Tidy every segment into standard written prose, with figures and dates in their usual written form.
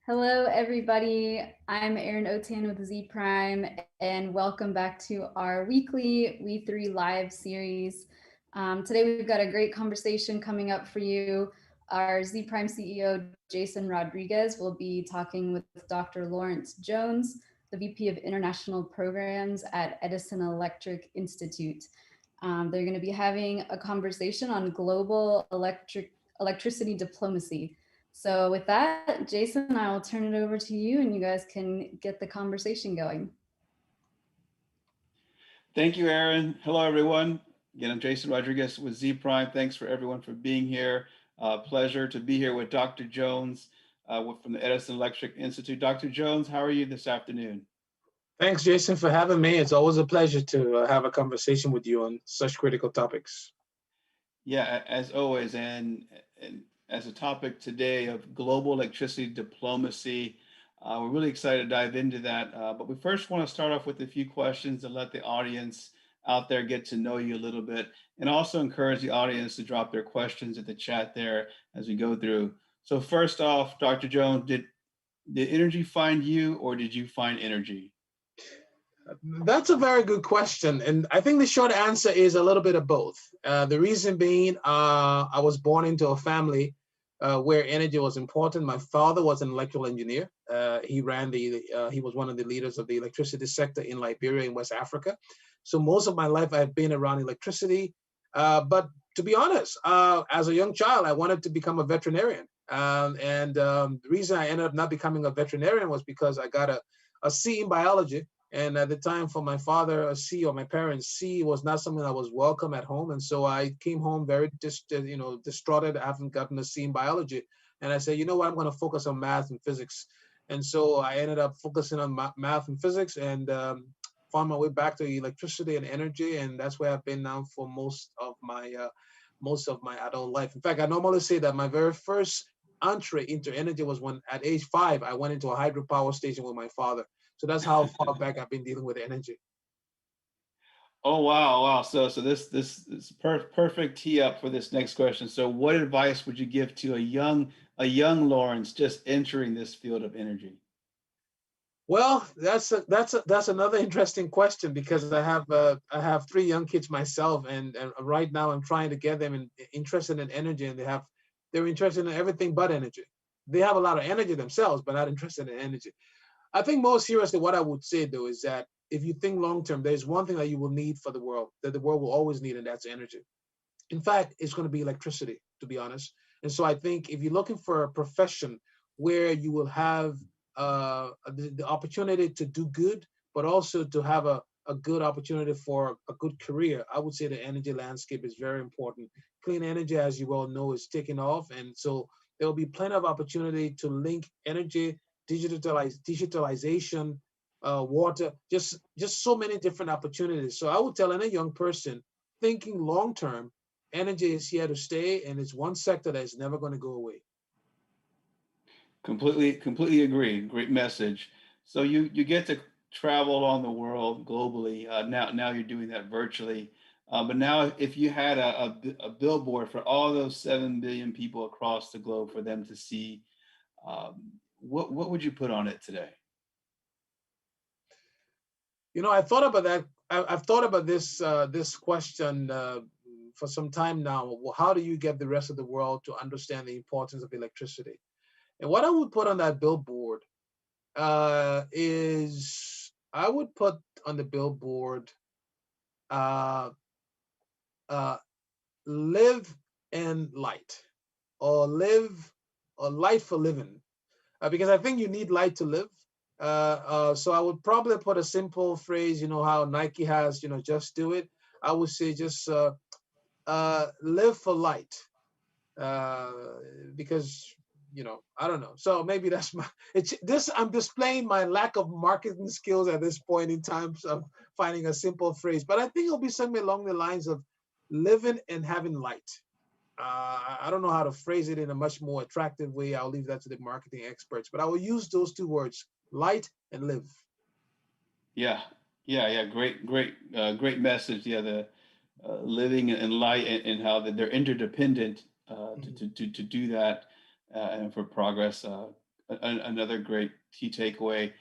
Hello, everybody. I'm Erin Otan with Z Prime, and welcome back to our weekly We3Live series. Today, we've got a great conversation coming up for you. Our Z Prime CEO, Jason Rodriguez, will be talking with Dr. Lawrence Jones, the VP of International Programs at Edison Electric Institute. They're going to be having a conversation on global electricity diplomacy. So, with that, Jason, I will turn it over to you and you guys can get the conversation going. Thank you, Aaron. Hello, everyone. Again, I'm Jason Rodriguez with Z Prime. Thanks for everyone for being here. Pleasure to be here with Dr. Jones from the Edison Electric Institute. Dr. Jones, how are you this afternoon? Thanks, Jason, for having me. It's always a pleasure to have a conversation with you on such critical topics. Yeah, as always, and as a topic today of global electricity diplomacy, we're really excited to dive into that. But we first want to start off with a few questions and let the audience out there get to know you a little bit, and also encourage the audience to drop their questions at the chat there as we go through. So first off, Dr. Jones, did energy find you, or did you find energy? That's a very good question. And I think the short answer is a little bit of both. The reason being, I was born into a family where energy was important. My father was an electrical engineer. He was one of the leaders of the electricity sector in Liberia in West Africa. So most of my life I've been around electricity. But to be honest, as a young child, I wanted to become a veterinarian. The reason I ended up not becoming a veterinarian was because I got a C in biology. And at the time, for my father, a C, or my parents, C was not something that was welcome at home. And so I came home very distraught. I haven't gotten a C in biology. And I said, you know what, I'm going to focus on math and physics. And so I ended up focusing on math and physics, and found my way back to electricity and energy. And that's where I've been now for most of my adult life. In fact, I normally say that my very first entree into energy was when at age 5, I went into a hydropower station with my father. So that's how far back I've been dealing with energy. Oh wow, wow! So this is perfect tee up for this next question. So, what advice would you give to a young Lawrence just entering this field of energy? Well, that's another interesting question, because I have 3 young kids myself, and right now I'm trying to get them interested in energy, and they're interested in everything but energy. They have a lot of energy themselves, but not interested in energy. I think most seriously, what I would say though is that if you think long term, there's one thing that you will need for the world, that the world will always need, and that's energy. In fact, it's going to be electricity, to be honest. And so I think if you're looking for a profession where you will have the opportunity to do good, but also to have a good opportunity for a good career, I would say the energy landscape is very important. Clean energy, as you well know, is taking off. And so there will be plenty of opportunity to link energy, digitalization, water, just so many different opportunities. So I would tell any young person thinking long term, energy is here to stay, and it's one sector that is never going to go away. Completely agree. Great message. So you get to travel around the world globally. Now you're doing that virtually. But now, if you had a billboard for all those 7 billion people across the globe for them to see, what would you put on it today? I thought about that. I've thought about this question for some time now. Well, how do you get the rest of the world to understand the importance of electricity? And what I would put on that billboard is I would put on the billboard, uh, uh, live and light, or live or light for living, because I think you need light to live. So I would probably put a simple phrase, how Nike has, just do it. I would say just live for light, uh, because I don't know. So maybe that's it's this. I'm displaying my lack of marketing skills at this point in time of finding a simple phrase, but I think it'll be something along the lines of living and having light. I don't know how to phrase it in a much more attractive way. I'll leave that to the marketing experts, but I will use those 2 words, light and live. Yeah, yeah. Great message. Yeah, the living and light, and how that they're interdependent to Mhm. do that, and for progress. another great key takeaway.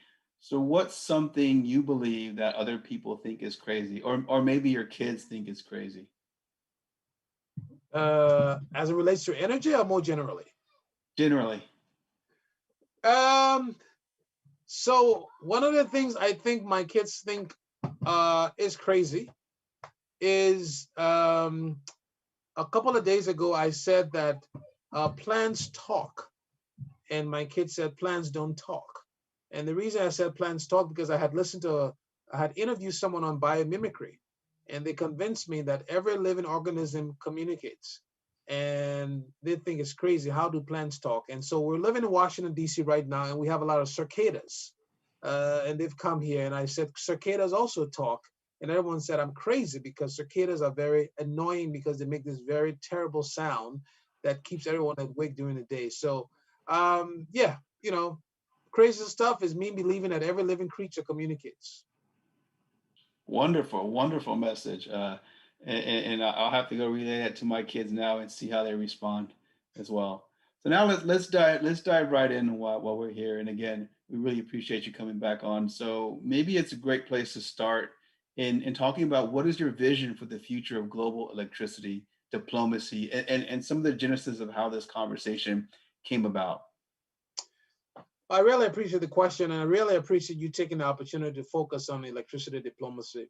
So what's something you believe that other people think is crazy, or maybe your kids think is crazy? As it relates to energy or more generally? Generally. Um, so one of the things I think my kids think is crazy is a couple of days ago I said that plants talk, and my kids said plants don't talk. And the reason I said plants talk because I had interviewed someone on biomimicry, and they convinced me that every living organism communicates. And they think it's crazy. How do plants talk? And so we're living in Washington, D.C. right now, and we have a lot of cicadas. And they've come here, and I said, cicadas also talk. And everyone said, I'm crazy because cicadas are very annoying because they make this very terrible sound that keeps everyone awake during the day. So, yeah, crazy stuff is me believing that every living creature communicates. Wonderful, wonderful message. And I'll have to go relay that to my kids now and see how they respond as well. So now let's dive right in while we're here. And again, we really appreciate you coming back on. So maybe it's a great place to start in talking about what is your vision for the future of global electricity diplomacy, and some of the genesis of how this conversation came about. I really appreciate the question, and I really appreciate you taking the opportunity to focus on electricity diplomacy.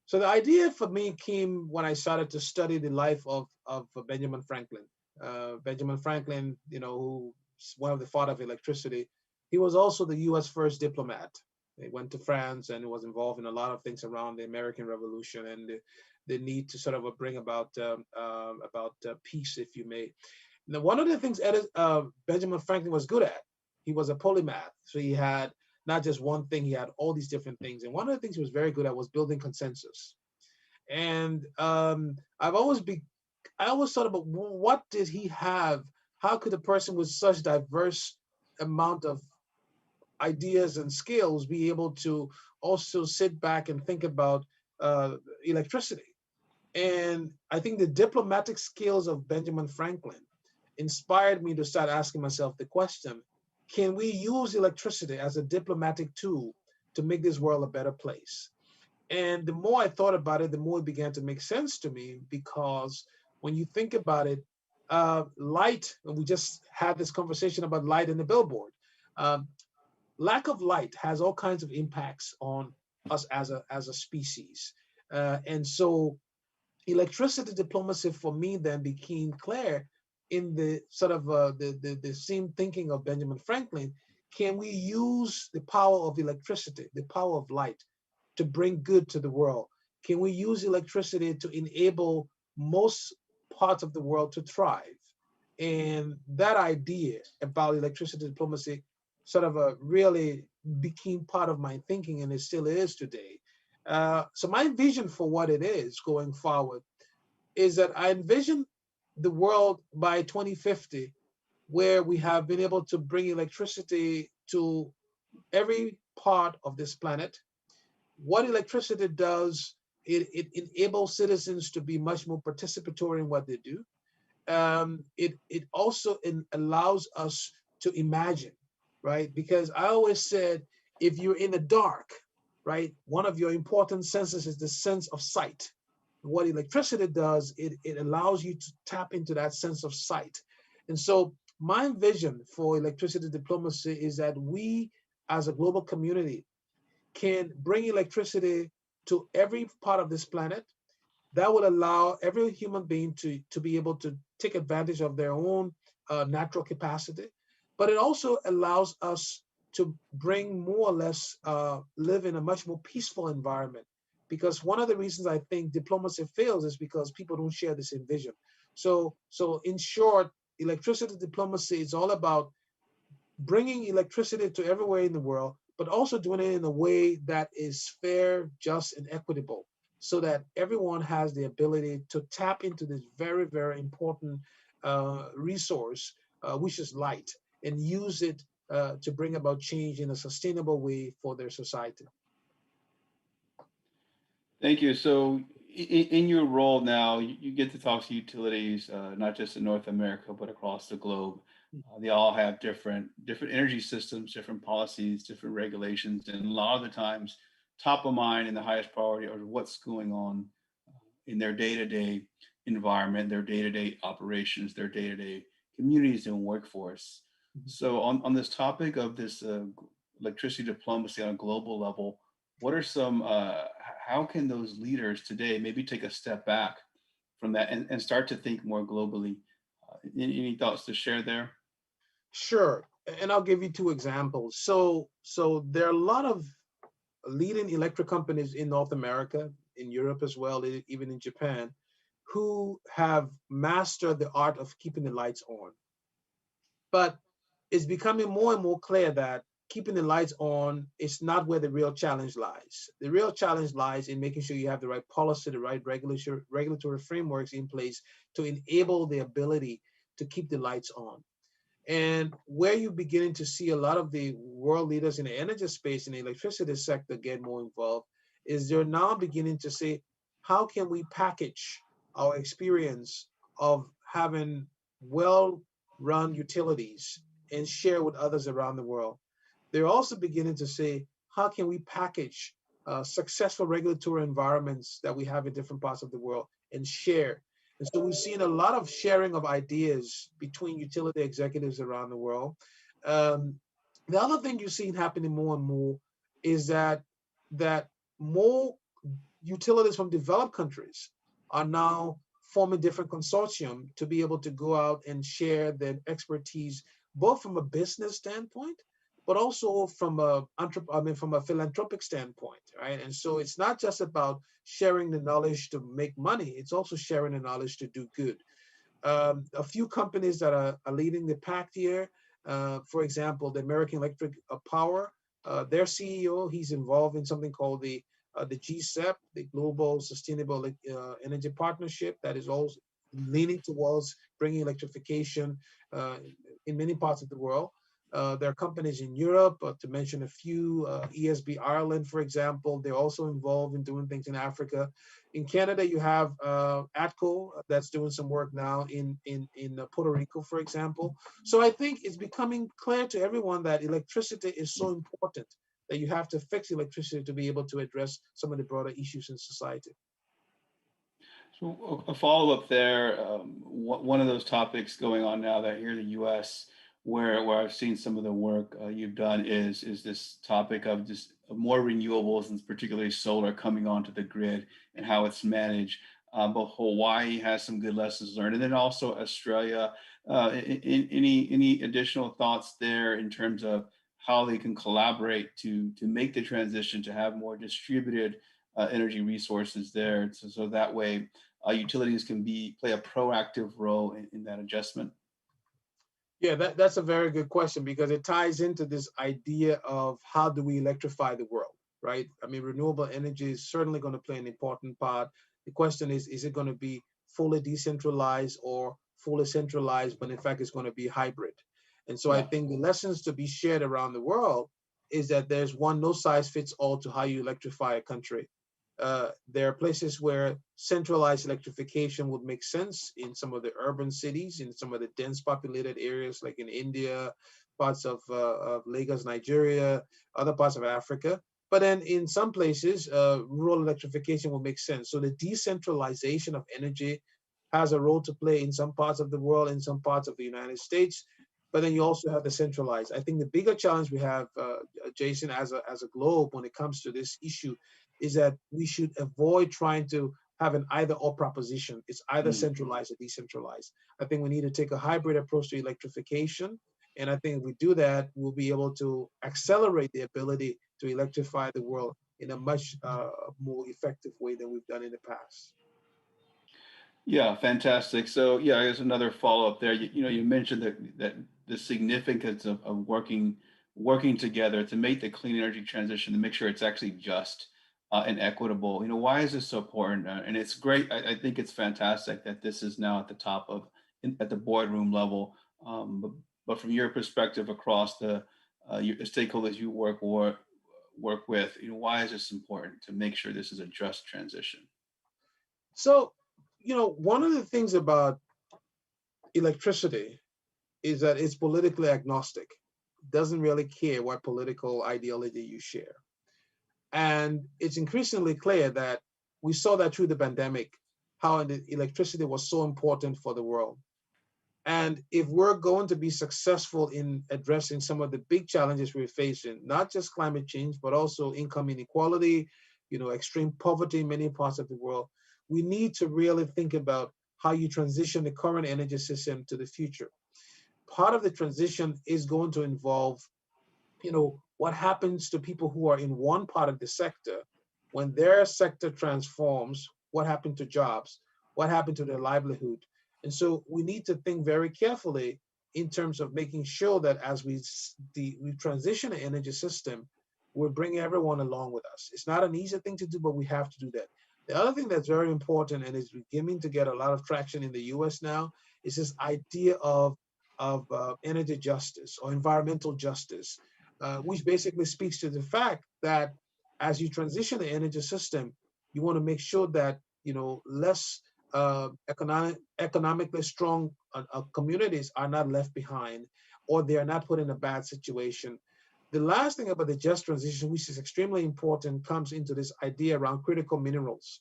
So the idea for me came when I started to study the life of Benjamin Franklin. Benjamin Franklin, who's one of the father of electricity, he was also the U.S. first diplomat. He went to France and was involved in a lot of things around the American Revolution and the need to sort of bring about peace, if you may. Now, one of the things Benjamin Franklin was good at, he was a polymath. So he had not just one thing, he had all these different things. And one of the things he was very good at was building consensus. And I always thought about what did he have? How could a person with such diverse amount of ideas and skills be able to also sit back and think about electricity? And I think the diplomatic skills of Benjamin Franklin inspired me to start asking myself the question, can we use electricity as a diplomatic tool to make this world a better place? And the more I thought about it, the more it began to make sense to me because when you think about it, light, and we just had this conversation about light in the billboard. Um, Lack of light has all kinds of impacts on us as a species. And so electricity diplomacy for me then became clear in the sort of the same thinking of Benjamin Franklin. Can we use the power of electricity, the power of light, to bring good to the world? Can we use electricity to enable most parts of the world to thrive? And that idea about electricity diplomacy sort of really became part of my thinking, and it still is today. So my vision for what it is going forward is that I envision the world by 2050 where we have been able to bring electricity to every part of this planet. What electricity does, it enables citizens to be much more participatory in what they do. It also allows us to imagine, right? Because I always said, if you're in the dark, right, one of your important senses is the sense of sight. What electricity does, it allows you to tap into that sense of sight. And so my vision for electricity diplomacy is that we as a global community can bring electricity to every part of this planet. That will allow every human being to be able to take advantage of their own natural capacity. But it also allows us to bring more or less live in a much more peaceful environment. Because one of the reasons I think diplomacy fails is because people don't share the same vision. So in short, electricity diplomacy is all about bringing electricity to everywhere in the world, but also doing it in a way that is fair, just, and equitable so that everyone has the ability to tap into this very, very important resource, which is light, and use it to bring about change in a sustainable way for their society. Thank you. So, in your role now, you get to talk to utilities, not just in North America, but across the globe. They all have different energy systems, different policies, different regulations, and a lot of the times, top of mind and the highest priority are what's going on in their day-to-day environment, their day-to-day operations, their day-to-day communities and workforce. Mhm. So, on this topic of this electricity diplomacy on a global level, what are some? How can those leaders today maybe take a step back from that and start to think more globally? Any thoughts to share there? Sure. And I'll give you two examples. So there are a lot of leading electric companies in North America, in Europe as well, even in Japan, who have mastered the art of keeping the lights on. But it's becoming more and more clear that keeping the lights on is not where the real challenge lies. The real challenge lies in making sure you have the right policy, the right regulatory frameworks in place to enable the ability to keep the lights on. And where you're beginning to see a lot of the world leaders in the energy space and the electricity sector get more involved is they're now beginning to say, how can we package our experience of having well-run utilities and share with others around the world? They're also beginning to say, how can we package successful regulatory environments that we have in different parts of the world and share? And so we've seen a lot of sharing of ideas between utility executives around the world. Um, the other thing you're seeing happening more and more is that more utilities from developed countries are now forming different consortium to be able to go out and share their expertise, both from a business standpoint, but also from from a philanthropic standpoint, right? And so it's not just about sharing the knowledge to make money; it's also sharing the knowledge to do good. A few companies that are leading the pack here, for example, the American Electric Power, their CEO, he's involved in something called the GSEP, the Global Sustainable Energy Partnership, that is also leaning towards bringing electrification uh, in many parts of the world. There are companies in Europe, to mention a few, ESB Ireland, for example. They're also involved in doing things in Africa. In Canada, you have ATCO that's doing some work now in Puerto Rico, for example. So I think it's becoming clear to everyone that electricity is so important that you have to fix electricity to be able to address some of the broader issues in society. So a follow-up there, one of those topics going on now that here in the U.S., where I've seen some of the work you've done is this topic of just more renewables and particularly solar coming onto the grid and how it's managed. But Hawaii has some good lessons learned, and then also Australia. Any additional thoughts there in terms of how they can collaborate to make the transition to have more distributed energy resources there, so that way utilities can play a proactive role in that adjustment. Yeah, that's a very good question because it ties into this idea of how do we electrify the world, right? I mean, renewable energy is certainly going to play an important part. The question is it going to be fully decentralized or fully centralized, but in fact, it's going to be hybrid? And so I Yeah. think the lessons to be shared around the world is that there's one no size fits all to how you electrify a country. There are places where centralized electrification would make sense in some of the urban cities, in some of the dense populated areas, like in India, parts of Lagos, Nigeria, other parts of Africa. But then in some places, rural electrification will make sense. So the decentralization of energy has a role to play in some parts of the world, in some parts of the United States. But then you also have the centralized. I think the bigger challenge we have, Jason, as a globe when it comes to this issue is that we should avoid trying to have an either or proposition. It's either Mm. centralized or decentralized. I think we need to take a hybrid approach to electrification. And I think if we do that, we'll be able to accelerate the ability to electrify the world in a much more effective way than we've done in the past. Yeah, fantastic. So yeah, I guess another follow-up there. You mentioned that the significance of working together to make the clean energy transition, to make sure it's actually just and equitable. Why is this so important? And it's great. I think it's fantastic that this is now at the top at the boardroom level. But from your perspective across the stakeholders you work with, why is this important to make sure this is a just transition? So, one of the things about electricity is that it's politically agnostic. Doesn't really care what political ideology you share. And it's increasingly clear that we saw that through the pandemic, how the electricity was so important for the world. And if we're going to be successful in addressing some of the big challenges we're facing, not just climate change, but also income inequality, extreme poverty in many parts of the world, we need to really think about how you transition the current energy system to the future. Part of the transition is going to involve, what happens to people who are in one part of the sector when their sector transforms, what happened to jobs, what happened to their livelihood. And so we need to think very carefully in terms of making sure that as we transition the energy system, we're bringing everyone along with us. It's not an easy thing to do, but we have to do that. The other thing that's very important and is beginning to get a lot of traction in the US now is this idea of energy justice or environmental justice, which basically speaks to the fact that as you transition the energy system, you want to make sure that less economically strong communities are not left behind, or they are not put in a bad situation. The last thing about the just transition, which is extremely important, comes into this idea around critical minerals.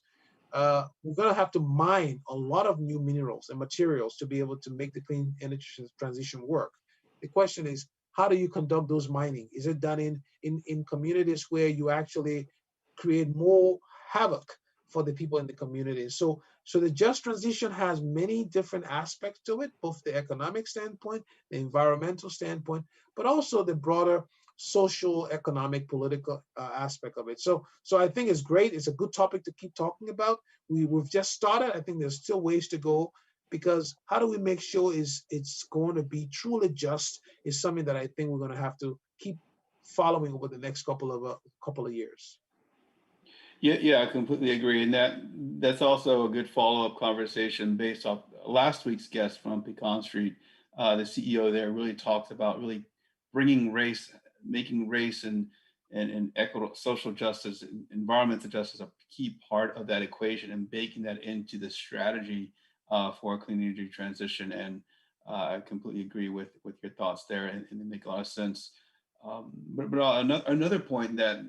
We're going to have to mine a lot of new minerals and materials to be able to make the clean energy transition work. The question is, how do you conduct those mining? Is it done in communities where you actually create more havoc for the people in the community? So the just transition has many different aspects to it, both the economic standpoint, the environmental standpoint, but also the broader social, economic, political aspect of it. So I think it's great. It's a good topic to keep talking about. We've just started. I think there's still ways to go, because how do we make sure it's going to be truly just is something that I think we're going to have to keep following over the next couple of years. Yeah, I completely agree, and that's also a good follow-up conversation based off last week's guest from Pecan Street. The CEO there really talked about really bringing race, making race and equitable social justice, environmental justice a key part of that equation, and baking that into the strategy for a clean energy transition. And I completely agree with your thoughts there, and they make a lot of sense. But another point, that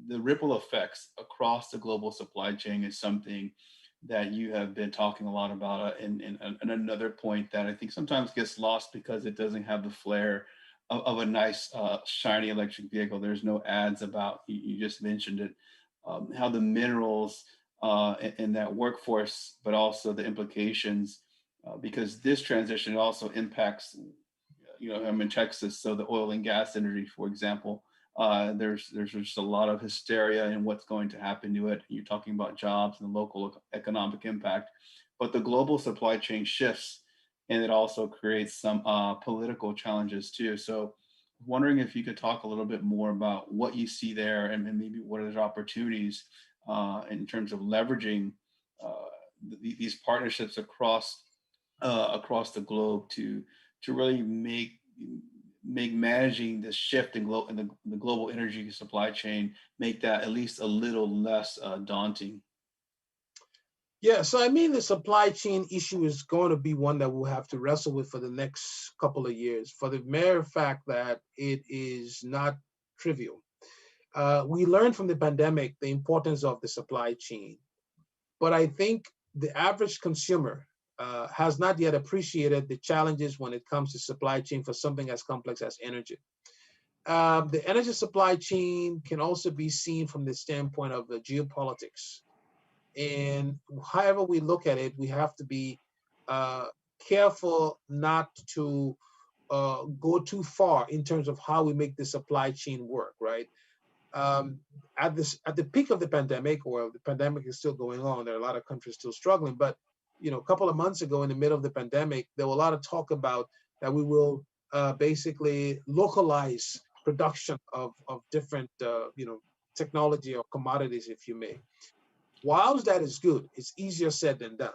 the ripple effects across the global supply chain is something that you have been talking a lot about, and another point that I think sometimes gets lost because it doesn't have the flair of a nice shiny electric vehicle. There's no ads about, you just mentioned it, how the minerals and that workforce, but also the implications, because this transition also impacts, I'm in Texas, so the oil and gas industry, for example, there's just a lot of hysteria in what's going to happen to it. You're talking about jobs and the local economic impact, but the global supply chain shifts, and it also creates some political challenges too. So, wondering if you could talk a little bit more about what you see there, and maybe what are the opportunities in terms of leveraging these partnerships across the globe to really make managing the shift in the global energy supply chain, make that at least a little less daunting. Yeah, so I mean, the supply chain issue is going to be one that we'll have to wrestle with for the next couple of years, for the mere fact that it is not trivial. We learned from the pandemic the importance of the supply chain, but I think the average consumer has not yet appreciated the challenges when it comes to supply chain for something as complex as energy. The energy supply chain can also be seen from the standpoint of the geopolitics. And however we look at it, we have to be uh, careful not to go too far in terms of how we make the supply chain work, right? Um, at the peak of the pandemic, or the pandemic is still going on, there are a lot of countries still struggling. But a couple of months ago, in the middle of the pandemic, there were a lot of talk about that we will basically localize production of different technology or commodities, if you may. Whilst that is good, it's easier said than done.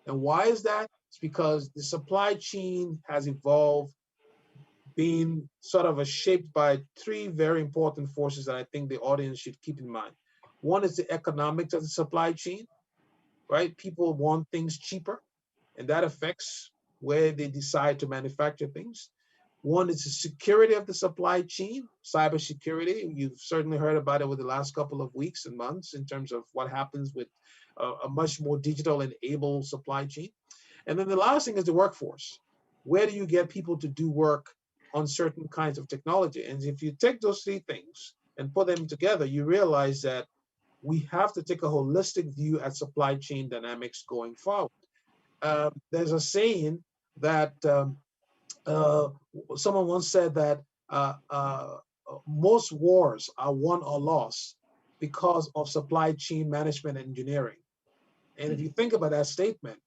And why is that? It's because the supply chain has evolved, being sort of shaped by three very important forces that I think the audience should keep in mind. One is the economics of the supply chain, right? People want things cheaper, and that affects where they decide to manufacture things. One is the security of the supply chain, cybersecurity. You've certainly heard about it over the last couple of weeks and months in terms of what happens with a much more digital enabled supply chain. And then the last thing is the workforce. Where do you get people to do work on certain kinds of technology? And if you take those three things and put them together, you realize that we have to take a holistic view at supply chain dynamics going forward. There's a saying that uh, someone once said that uh, uh, most wars are won or lost because of supply chain management and engineering. And if you think about that statement,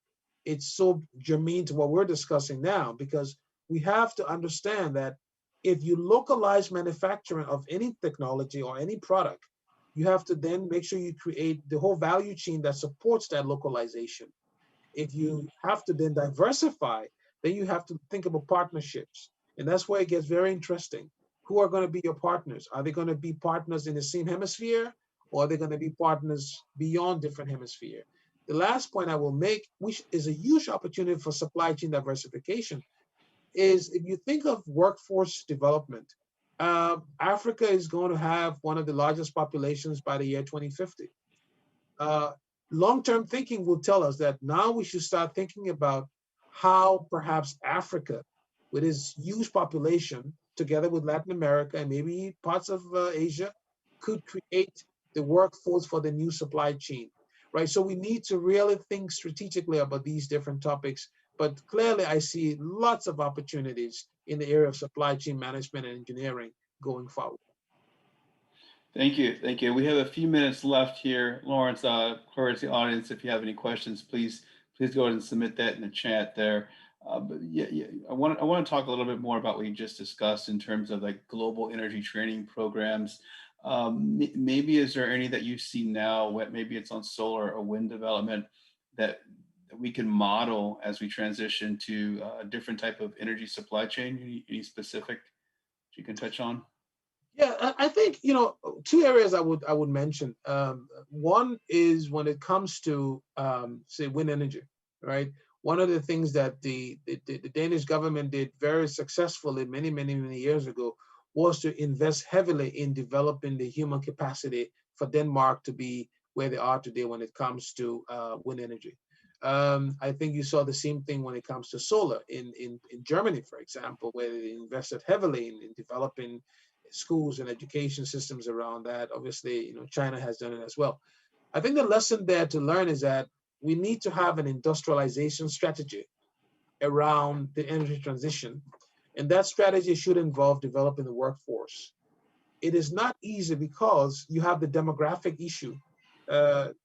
it's so germane to what we're discussing now, because we have to understand that if you localize manufacturing of any technology or any product, you have to then make sure you create the whole value chain that supports that localization. If you have to then diversify, then you have to think about partnerships. And that's where it gets very interesting. Who are going to be your partners? Are they going to be partners in the same hemisphere, or are they going to be partners beyond different hemisphere? The last point I will make, which is a huge opportunity for supply chain diversification, is if you think of workforce development, Africa is going to have one of the largest populations by the year 2050. uh, Long-term thinking will tell us that now we should start thinking about how perhaps Africa, with its huge population, together with Latin America and maybe parts of Asia, could create the workforce for the new supply chain, right? So we need to really think strategically about these different topics. But clearly, I see lots of opportunities in the area of supply chain management and engineering going forward. Thank you. Thank you. We have a few minutes left here. Lawrence, encourage the audience, if you have any questions, please go ahead and submit that in the chat there. But yeah, I want to talk a little bit more about what you just discussed in terms of like global energy training programs. Maybe is there any that you see now, what maybe it's on solar or wind development that we can model as we transition to a different type of energy supply chain? Any specific that you can touch on? Yeah, I think two areas I would mention. One is when it comes to say wind energy, right? One of the things that the Danish government did very successfully many years ago was to invest heavily in developing the human capacity for Denmark to be where they are today when it comes to wind energy. I think you saw the same thing when it comes to solar in Germany, for example, where they invested heavily in developing schools and education systems around that. Obviously, China has done it as well. I think the lesson there to learn is that we need to have an industrialization strategy around the energy transition, and that strategy should involve developing the workforce. It is not easy because you have the demographic issue.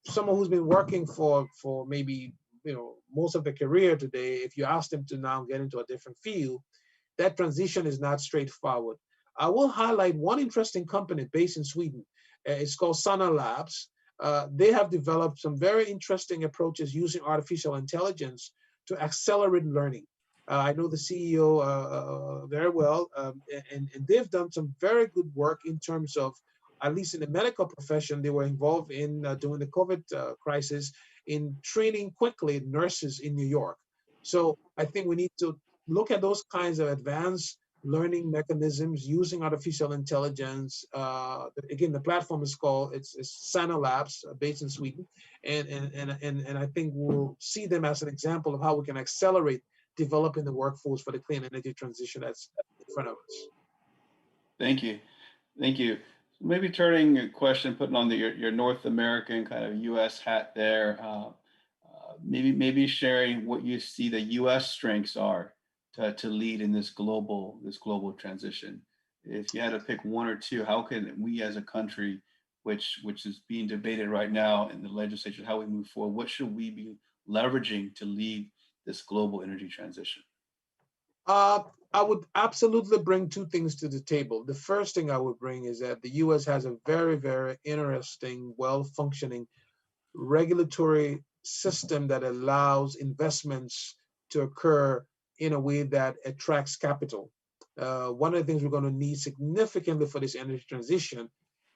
Someone who's been working for maybe most of their career today, if you ask them to now get into a different field, that transition is not straightforward. I will highlight one interesting company based in Sweden. It's called Sana Labs. They have developed some very interesting approaches using artificial intelligence to accelerate learning. I know the CEO very well, and they've done some very good work in terms of, at least in the medical profession, they were involved in during the COVID crisis in training quickly nurses in New York. So I think we need to look at those kinds of advanced learning mechanisms using artificial intelligence. Again, the platform is called it's Sana Labs, based in Sweden, and I think we'll see them as an example of how we can accelerate developing the workforce for the clean energy transition that's in front of us. Thank you. Thank you. Maybe turning a question, putting on your North American kind of U.S. hat there. Maybe sharing what you see the U.S. strengths are to lead in this global transition. If you had to pick one or two, how can we as a country, which is being debated right now in the legislature, how we move forward, what should we be leveraging to lead this global energy transition? I would absolutely bring two things to the table. The first thing I would bring is that the U.S. has a very, very interesting, well-functioning regulatory system that allows investments to occur in a way that attracts capital. One of the things we're going to need significantly for this energy transition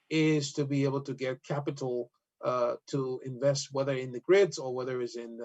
is to be able to get capital to invest, whether in the grids or whether it's in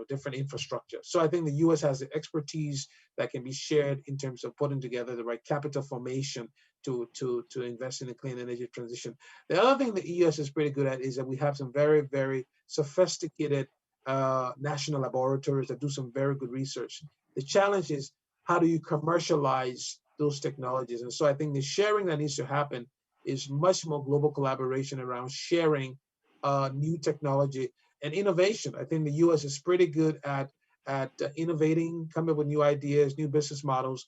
different infrastructure. So I think the U.S. has the expertise that can be shared in terms of putting together the right capital formation to invest in the clean energy transition. The other thing the U.S. is pretty good at is that we have some very, very sophisticated national laboratories that do some very good research. The challenge is, how do you commercialize those technologies? And so I think the sharing that needs to happen is much more global collaboration around sharing new technology and innovation. I think the U.S. is pretty good at innovating, coming up with new ideas, new business models.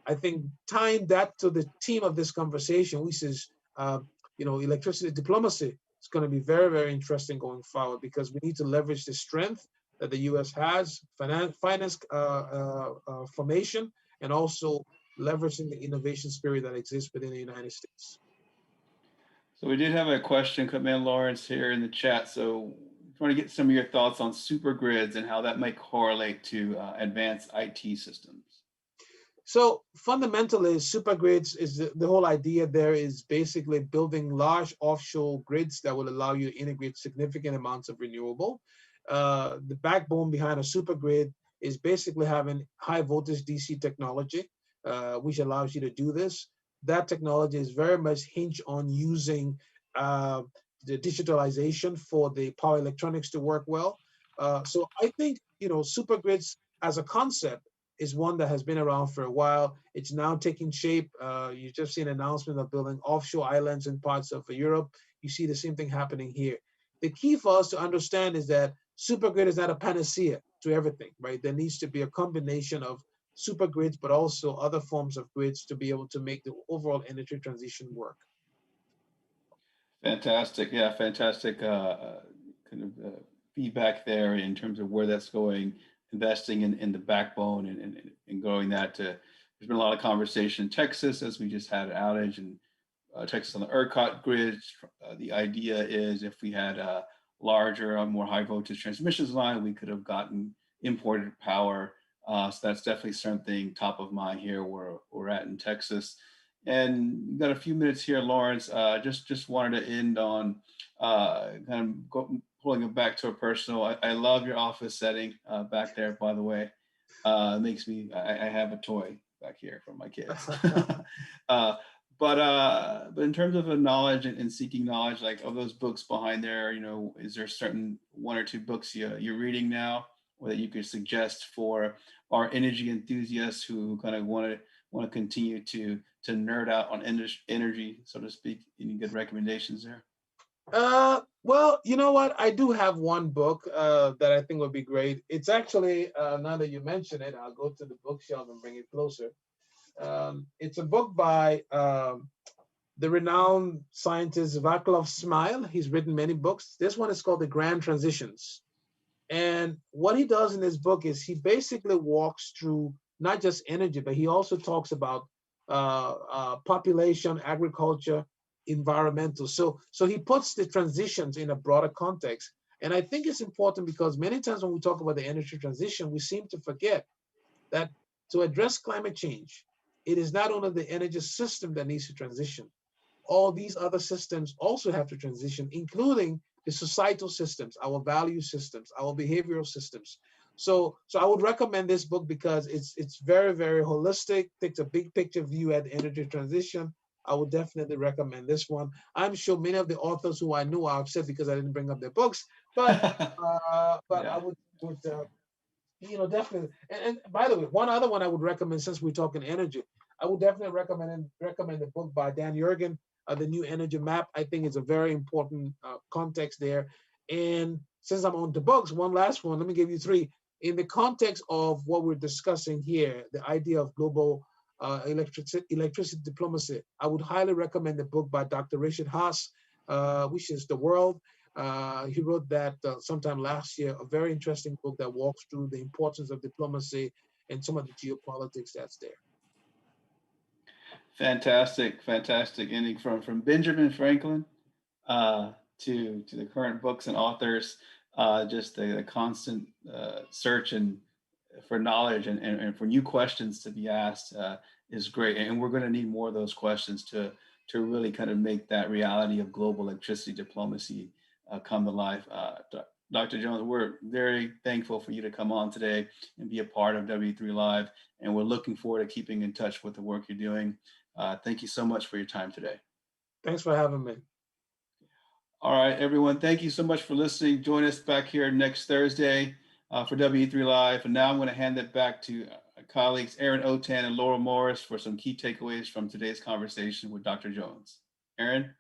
I think tying that to the theme of this conversation, which is electricity diplomacy, is going to be very, very interesting going forward, because we need to leverage the strength that the U.S. has, finance formation, and also leveraging the innovation spirit that exists within the United States. So we did have a question come in, Lawrence, here in the chat. So I want to get some of your thoughts on super grids and how that might correlate to advanced IT systems. So fundamentally, super grids is the whole idea there is basically building large offshore grids that will allow you to integrate significant amounts of renewable. The backbone behind a super grid is basically having high voltage DC technology, which allows you to do this. That technology is very much hinged on using the digitalization for the power electronics to work well. So I think, super grids as a concept is one that has been around for a while. It's now taking shape. You just see an announcement of building offshore islands in parts of Europe. You see the same thing happening here. The key for us to understand is that super grid is not a panacea to everything, right? There needs to be a combination of super grids, but also other forms of grids to be able to make the overall energy transition work. Fantastic. Yeah, fantastic feedback there in terms of where that's going, investing in the backbone and growing that. There's been a lot of conversation in Texas, as we just had an outage in Texas on the ERCOT grid. The idea is, if we had a larger, more high voltage transmissions line, we could have gotten imported power. So that's definitely something top of mind here where we're at in Texas. And we've got a few minutes here, Lawrence. Just wanted to end on pulling it back to a personal. I love your office setting back there, by the way. It makes me, I have a toy back here from my kids. But in terms of the knowledge and seeking knowledge, like of those books behind there, is there certain one or two books you're reading now, or that you could suggest for our energy enthusiasts who kind of want to continue to nerd out on energy, so to speak? Any good recommendations there? Well, you know what? I do have one book that I think would be great. It's actually, now that you mention it, I'll go to the bookshelf and bring it closer. It's a book by the renowned scientist Vaclav Smil. He's written many books. This one is called The Grand Transitions. And what he does in this book is he basically walks through not just energy, but he also talks about population, agriculture, environmental. So he puts the transitions in a broader context. And I think it's important because many times when we talk about the energy transition, we seem to forget that to address climate change, it is not only the energy system that needs to transition. All these other systems also have to transition, including the societal systems, our value systems, our behavioral systems. So I would recommend this book because it's very, very holistic, takes a big picture view at the energy transition. I would definitely recommend this one. I'm sure many of the authors who I knew are upset because I didn't bring up their books, but yeah. I would definitely. And by the way, one other one I would recommend, since we're talking energy, I would definitely recommend the book by Dan Yergin, The New Energy Map. I think it's a very important context there. And since I'm on the books, one last one, let me give you three. In the context of what we're discussing here, the idea of global electricity diplomacy, I would highly recommend the book by Dr. Richard Haas, which is The World. He wrote that sometime last year, a very interesting book that walks through the importance of diplomacy and some of the geopolitics that's there. Fantastic ending from Benjamin Franklin to the current books and authors. Just the constant search and for knowledge and for new questions to be asked is great. And we're going to need more of those questions to really kind of make that reality of global electricity diplomacy come to life. Dr. Jones, we're very thankful for you to come on today and be a part of WE3Live, and we're looking forward to keeping in touch with the work you're doing. Thank you so much for your time today. Thanks for having me. All right, everyone, thank you so much for listening. Join us back here next Thursday for WE3Live. And now I'm going to hand it back to colleagues Aaron Otan and Laura Morris for some key takeaways from today's conversation with Dr. Jones. Aaron?